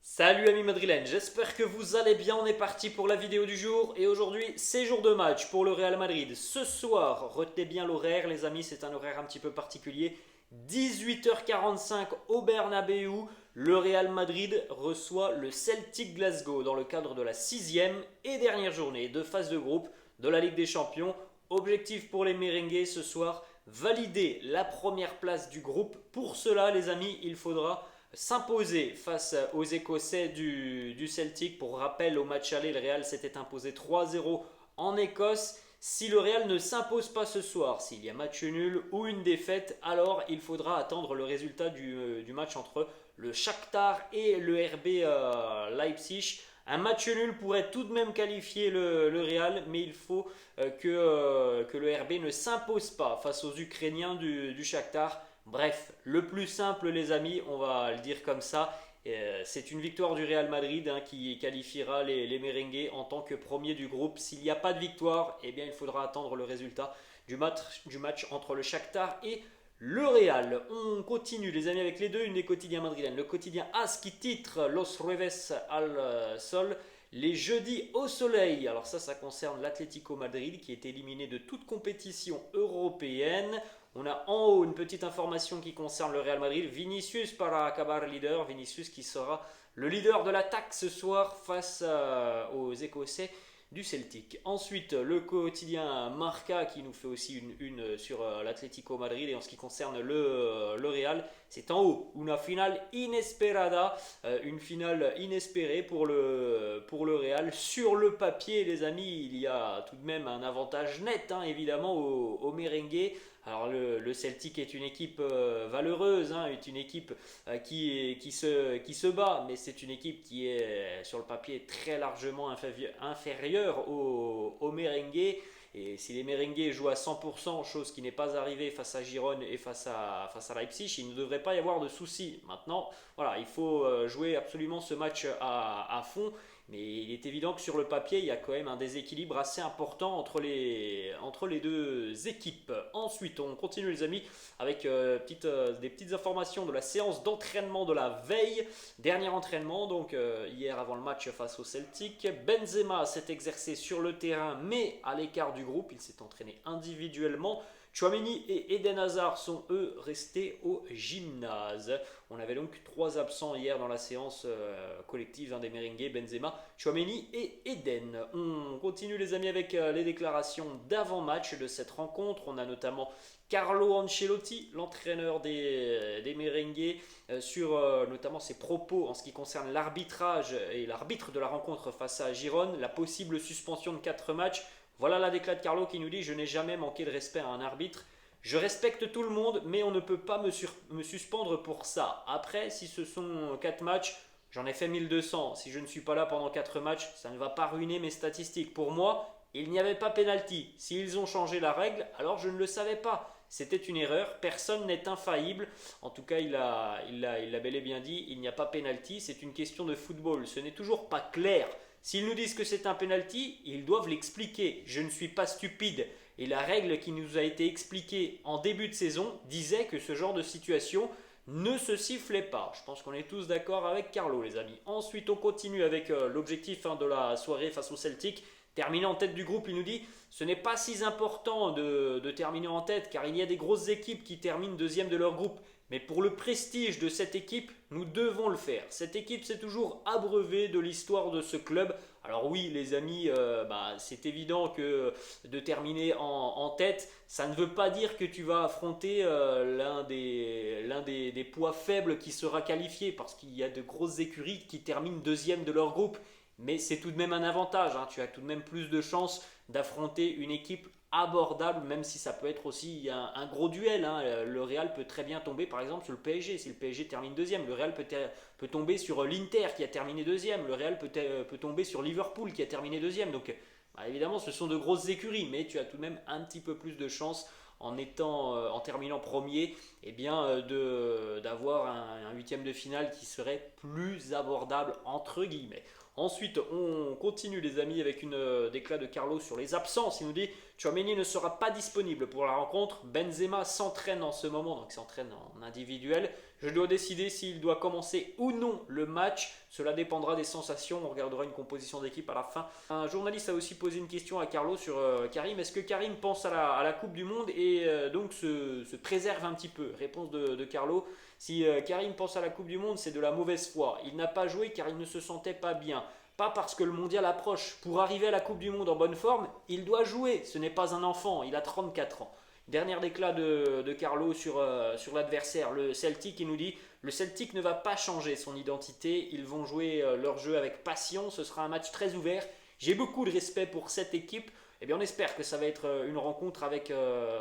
Salut amis madrilènes, j'espère que vous allez bien, on est parti pour la vidéo du jour et aujourd'hui c'est jour de match pour le Real Madrid. Ce soir, retenez bien l'horaire les amis, c'est un horaire un petit peu particulier. 18h45 au Bernabeu, le Real Madrid reçoit le Celtic Glasgow dans le cadre de la sixième et dernière journée de phase de groupe de la Ligue des Champions. Objectif pour les merengues ce soir, valider la première place du groupe. Pour cela les amis, il faudra s'imposer face aux Écossais du Celtic. Pour rappel, au match aller, le Real s'était imposé 3-0 en Écosse. Si le Real ne s'impose pas ce soir, s'il y a match nul ou une défaite, alors il faudra attendre le résultat du match entre le Shakhtar et le RB Leipzig. Un match nul pourrait tout de même qualifier le Real, mais il faut que le RB ne s'impose pas face aux Ukrainiens du Shakhtar. Bref, le plus simple les amis, on va le dire comme ça, c'est une victoire du Real Madrid qui qualifiera les merengues en tant que premier du groupe. S'il n'y a pas de victoire, eh bien, il faudra attendre le résultat du match entre le Shakhtar et le Real. On continue les amis avec les deux, une des quotidiens madrilènes. Le quotidien AS qui titre Los Jueves al Sol. Les jeudis au soleil, alors ça concerne l'Atlético Madrid qui est éliminé de toute compétition européenne. On a en haut une petite information qui concerne le Real Madrid. Vinicius para acabar leader. Vinicius qui sera le leader de l'attaque ce soir face aux Écossais du Celtic. Ensuite, le quotidien Marca qui nous fait aussi une sur l'Atlético Madrid. Et en ce qui concerne le Real, c'est en haut. Una finale inesperada. Une finale inespérée pour le Real. Sur le papier, les amis, il y a tout de même un avantage net, évidemment, aux merengues. Alors le Celtic est une équipe valeureuse, est une équipe qui se bat, mais c'est une équipe qui est sur le papier très largement inférieure aux merengues. Et si les merengues jouent à 100%, chose qui n'est pas arrivée face à Girone et face à Leipzig, il ne devrait pas y avoir de soucis. Maintenant, voilà, il faut jouer absolument ce match à fond. Mais il est évident que sur le papier, il y a quand même un déséquilibre assez important entre les deux équipes. Ensuite, on continue les amis avec des petites informations de la séance d'entraînement de la veille. Dernier entraînement, donc hier avant le match face au Celtic. Benzema s'est exercé sur le terrain mais à l'écart du groupe. Il s'est entraîné individuellement. Tchouaméni et Eden Hazard sont eux restés au gymnase. On avait donc trois absents hier dans la séance collective des merengues, Benzema, Tchouaméni et Eden. On continue les amis avec les déclarations d'avant-match de cette rencontre. On a notamment Carlo Ancelotti, l'entraîneur des merengues, sur notamment ses propos en ce qui concerne l'arbitrage et l'arbitre de la rencontre face à Girone, la possible suspension de 4 matchs. Voilà la déclaration de Carlo qui nous dit « Je n'ai jamais manqué de respect à un arbitre. Je respecte tout le monde, mais on ne peut pas me suspendre pour ça. Après, si ce sont 4 matchs, j'en ai fait 1200. Si je ne suis pas là pendant 4 matchs, ça ne va pas ruiner mes statistiques. Pour moi, il n'y avait pas pénalty. S'ils ont changé la règle, alors je ne le savais pas. C'était une erreur, personne n'est infaillible. En tout cas, il l'a bel et bien dit, il n'y a pas pénalty, c'est une question de football. Ce n'est toujours pas clair. S'ils nous disent que c'est un penalty, ils doivent l'expliquer. Je ne suis pas stupide. Et la règle qui nous a été expliquée en début de saison disait que ce genre de situation ne se sifflait pas. Je pense qu'on est tous d'accord avec Carlo, les amis. Ensuite, on continue avec l'objectif de la soirée face au Celtic. Terminer en tête du groupe, il nous dit ce n'est pas si important de terminer en tête car il y a des grosses équipes qui terminent deuxième de leur groupe. Mais pour le prestige de cette équipe, nous devons le faire. Cette équipe s'est toujours abreuvée de l'histoire de ce club. Alors oui, les amis, c'est évident que de terminer en tête, ça ne veut pas dire que tu vas affronter l'un des poids faibles qui sera qualifié, parce qu'il y a de grosses écuries qui terminent deuxième de leur groupe. Mais c'est tout de même un avantage, tu as tout de même plus de chances d'affronter une équipe abordable, même si ça peut être aussi un gros duel. Le Real peut très bien tomber par exemple sur le PSG. Si le PSG termine deuxième, le Real peut tomber sur l'Inter qui a terminé deuxième. Le Real peut tomber sur Liverpool qui a terminé deuxième. Donc évidemment, ce sont de grosses écuries, mais tu as tout de même un petit peu plus de chance en terminant premier, d'avoir un huitième de finale qui serait plus abordable entre guillemets. Ensuite, on continue les amis avec une déclat de Carlo sur les absences. Il nous dit Tchouaméni ne sera pas disponible pour la rencontre. Benzema s'entraîne en ce moment, donc s'entraîne en individuel. Je dois décider s'il doit commencer ou non le match. Cela dépendra des sensations. On regardera une composition d'équipe à la fin. Un journaliste a aussi posé une question à Carlo sur Karim. Est-ce que Karim pense à la Coupe du Monde et donc se préserve un petit peu? Réponse de Carlo. Si Karim pense à la Coupe du Monde, c'est de la mauvaise foi. Il n'a pas joué car il ne se sentait pas bien. Pas parce que le mondial approche. Pour arriver à la Coupe du Monde en bonne forme, il doit jouer. Ce n'est pas un enfant, il a 34 ans. Dernier déclat de Carlo sur l'adversaire, le Celtic, il nous dit le Celtic ne va pas changer son identité, ils vont jouer leur jeu avec passion, ce sera un match très ouvert. J'ai beaucoup de respect pour cette équipe. Eh bien, on espère que ça va être une rencontre avec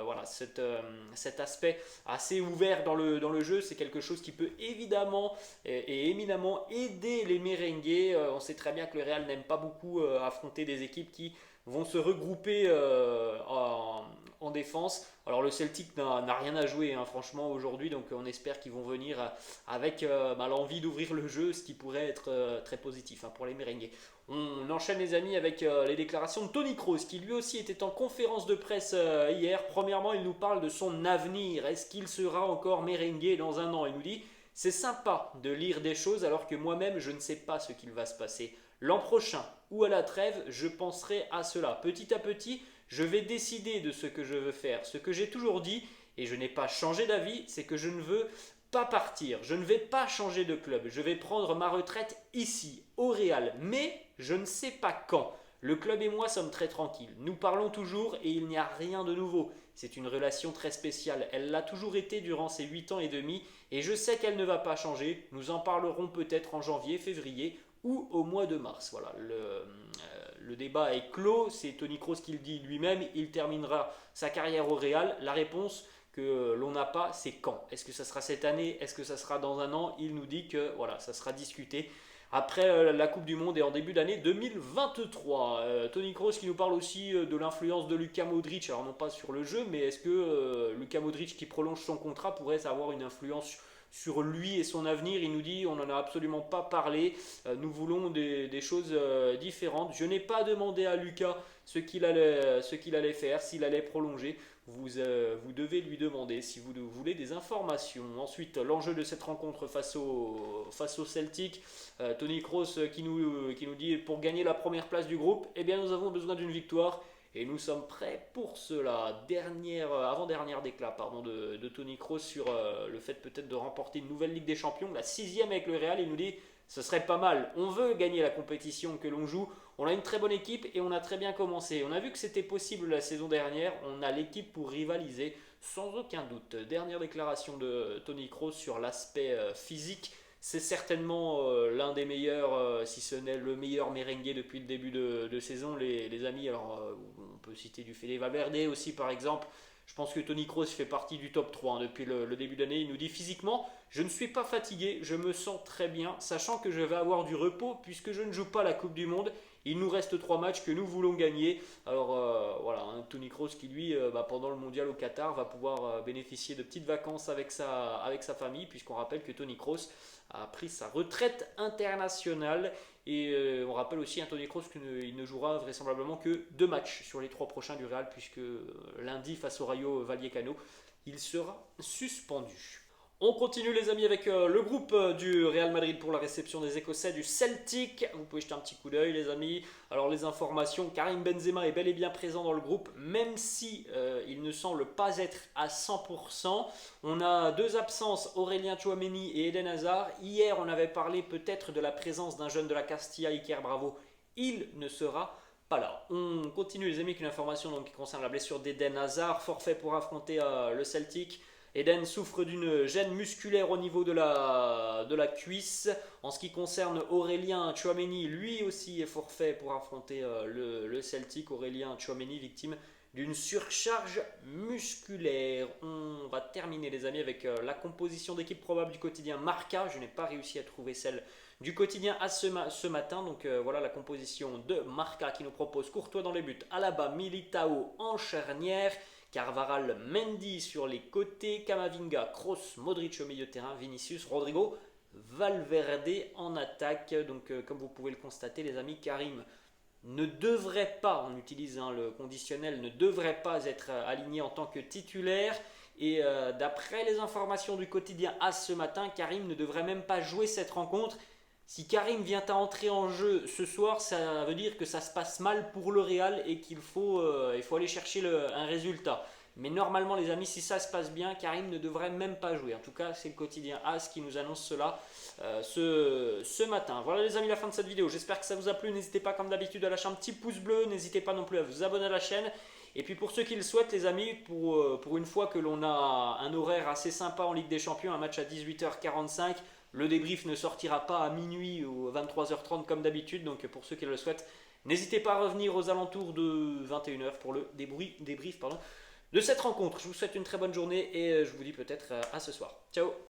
voilà, cet aspect assez ouvert dans le jeu. C'est quelque chose qui peut évidemment et éminemment aider les merengues. On sait très bien que le Real n'aime pas beaucoup affronter des équipes qui vont se regrouper en défense. Alors le Celtic n'a rien à jouer hein, franchement aujourd'hui, donc on espère qu'ils vont venir avec l'envie d'ouvrir le jeu, ce qui pourrait être très positif hein, pour les merengues. On enchaîne les amis avec les déclarations de Toni Kroos qui lui aussi était en conférence de presse hier. Premièrement, il nous parle de son avenir. Est-ce qu'il sera encore merengue dans un an? Il nous dit c'est sympa de lire des choses alors que moi-même je ne sais pas ce qu'il va se passer. L'an prochain ou à la trêve, je penserai à cela. Petit à petit, je vais décider de ce que je veux faire. Ce que j'ai toujours dit, et je n'ai pas changé d'avis, c'est que je ne veux pas partir. Je ne vais pas changer de club. Je vais prendre ma retraite ici, au Real. Mais je ne sais pas quand. Le club et moi sommes très tranquilles. Nous parlons toujours et il n'y a rien de nouveau. C'est une relation très spéciale. Elle l'a toujours été durant ces 8 ans et demi et je sais qu'elle ne va pas changer. Nous en parlerons peut-être en janvier, février ou au mois de mars. Voilà, le débat est clos. C'est Toni Kroos qui le dit lui-même. Il terminera sa carrière au Real. La réponse que l'on n'a pas, c'est quand? Est-ce que ça sera cette année? Est-ce que ça sera dans un an? Il nous dit que voilà, ça sera discuté après la Coupe du Monde et en début d'année 2023. Toni Kroos qui nous parle aussi de l'influence de Luka Modric, alors non pas sur le jeu, mais est-ce que Luka Modric qui prolonge son contrat pourrait avoir une influence sur lui et son avenir? Il nous dit on n'en a absolument pas parlé, nous voulons des choses différentes. Je n'ai pas demandé à Luka ce qu'il allait faire, s'il allait prolonger. Vous devez lui demander si vous voulez des informations. Ensuite, l'enjeu de cette rencontre face au Celtic, Toni Kroos qui nous dit pour gagner la première place du groupe, eh bien nous avons besoin d'une victoire et nous sommes prêts pour cela. Avant-dernière déclat de Toni Kroos sur le fait peut-être de remporter une nouvelle Ligue des Champions, la 6e avec le Real. Il nous dit ce serait pas mal. On veut gagner la compétition que l'on joue. On a une très bonne équipe et on a très bien commencé. On a vu que c'était possible la saison dernière. On a l'équipe pour rivaliser sans aucun doute. Dernière déclaration de Toni Kroos sur l'aspect physique. C'est certainement l'un des meilleurs, si ce n'est le meilleur merengue depuis le début de saison, les amis. Alors, on peut citer du Fede Valverde aussi, par exemple. Je pense que Toni Kroos fait partie du top 3 hein, depuis le début d'année. Il nous dit physiquement, je ne suis pas fatigué, je me sens très bien, sachant que je vais avoir du repos puisque je ne joue pas la Coupe du Monde. Il nous reste 3 matchs que nous voulons gagner. Alors voilà, hein, Toni Kroos qui lui, pendant le mondial au Qatar, va pouvoir bénéficier de petites vacances avec sa famille, puisqu'on rappelle que Toni Kroos a pris sa retraite internationale. Et on rappelle aussi à Toni Kroos qu'il ne jouera vraisemblablement que 2 matchs sur les 3 prochains du Real, puisque lundi face au Rayo Vallecano, il sera suspendu. On continue les amis avec le groupe du Real Madrid pour la réception des Écossais du Celtic. Vous pouvez jeter un petit coup d'œil les amis. Alors les informations, Karim Benzema est bel et bien présent dans le groupe, même si il ne semble pas être à 100%. On a 2 absences, Aurélien Tchouaméni et Eden Hazard. Hier on avait parlé peut-être de la présence d'un jeune de la Castilla, Iker Bravo. Il ne sera pas là. On continue les amis avec une information donc, qui concerne la blessure d'Eden Hazard, forfait pour affronter le Celtic. Eden souffre d'une gêne musculaire au niveau de la cuisse. En ce qui concerne Aurélien Tchouaméni, lui aussi est forfait pour affronter le Celtic. Aurélien Tchouaméni, victime d'une surcharge musculaire. On va terminer les amis avec la composition d'équipe probable du quotidien Marca. Je n'ai pas réussi à trouver celle du quotidien ce matin. Donc voilà la composition de Marca qui nous propose Courtois dans les buts, Alaba, Militao en charnière, Carvajal, Mendy sur les côtés, Camavinga, Kroos, Modric au milieu de terrain, Vinicius, Rodrigo, Valverde en attaque. Donc comme vous pouvez le constater les amis, Karim ne devrait pas, on utilise le conditionnel, ne devrait pas être aligné en tant que titulaire. Et d'après les informations du quotidien AS ce matin, Karim ne devrait même pas jouer cette rencontre. Si Karim vient à entrer en jeu ce soir, ça veut dire que ça se passe mal pour le Real et qu'il faut, il faut aller chercher un résultat. Mais normalement les amis, si ça se passe bien, Karim ne devrait même pas jouer. En tout cas, c'est le quotidien AS qui nous annonce cela ce matin. Voilà les amis, la fin de cette vidéo. J'espère que ça vous a plu. N'hésitez pas comme d'habitude à lâcher un petit pouce bleu. N'hésitez pas non plus à vous abonner à la chaîne. Et puis pour ceux qui le souhaitent les amis, pour une fois que l'on a un horaire assez sympa en Ligue des Champions, un match à 18h45, le débrief ne sortira pas à minuit ou 23h30 comme d'habitude. Donc pour ceux qui le souhaitent, n'hésitez pas à revenir aux alentours de 21h pour le débrief de cette rencontre. Je vous souhaite une très bonne journée et je vous dis peut-être à ce soir. Ciao!